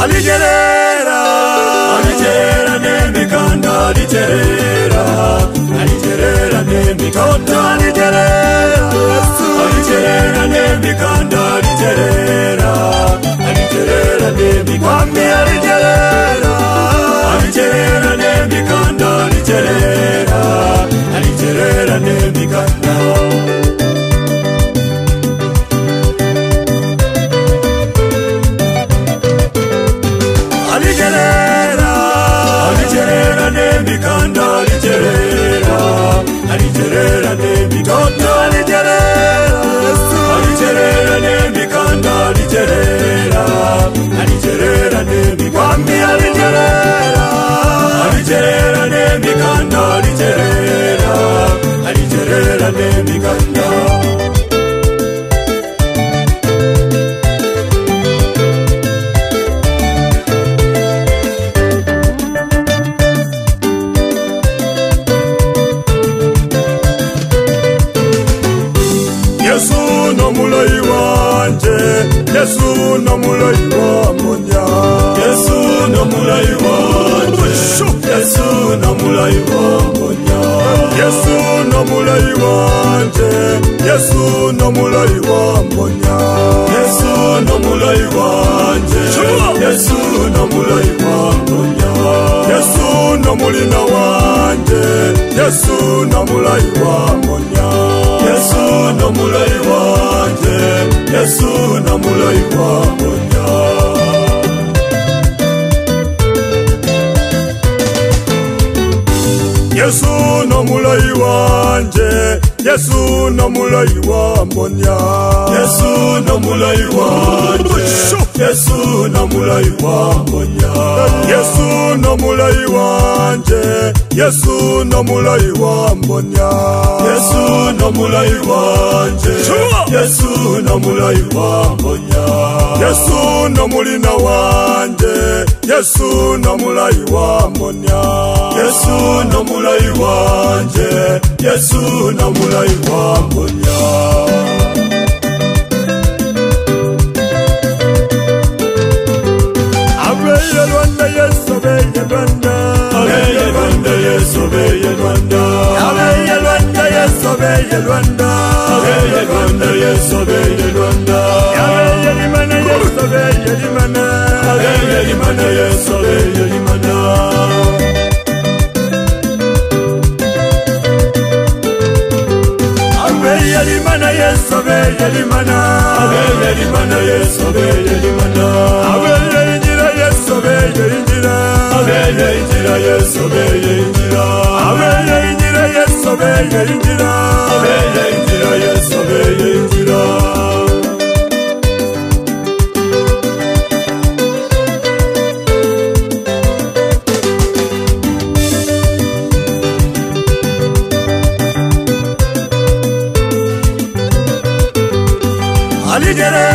aligerera nemikanda aligerera nemikanda aligerera nemikanda aligerera nemikanda aligerera nemikanda aligerera nemikanda aligerera nemikanda aligerera nemikanda aligerera nemikanda aligerera nemikanda aligerera nemikanda aligerera nemikanda Yesu no mulai wanje, Yesu no mulai wamonya. Yesu no mulai wanje, Yesu no mulai wamonya. Yesu no mulai wanje, Yesu no mulai wamonya. Yesu no mulai wanje, Yesu no mulai wamonya. Yesu no mulina wanje, Yesu no mulai wamonya. Yesu no mulai wanje, Yesu no mulai wamonya. Yesu no mulai wanje, Yesu no mulai wamonya. Yesu no mulai wanje, Yesu no mulai wamonya. Yesu no mulai wanje, Yesu no mulai wamonya. Yesu no mulai wanje, Yesu no mulai wamonya. Yesu no mulina wanje, Yesu no mulai wamonya. Yesu no mulai wanje, Yesu no mulai wamonya. Abeya Rwanda, yes, abeya Rwanda. Abeya Rwanda, yes, abeya Rwanda. Abeya Rwanda, yes, abeya Rwanda. Abeya Rwanda, yes, abeya Rwanda. Abeya Limana, yes, abeya Limana. Abeya Limana, yes, abeya Limana. Abeya Limana, yes, abeya Limana. Abeya Limana, yes, abeya Limana. Abeya Injira, yes, abeya Injira. Abeya Injira, yes, abeya Injira. Abeya Injira, yes, abeya Injira. Abeya Injira, yes, abeya Injira. Aligerera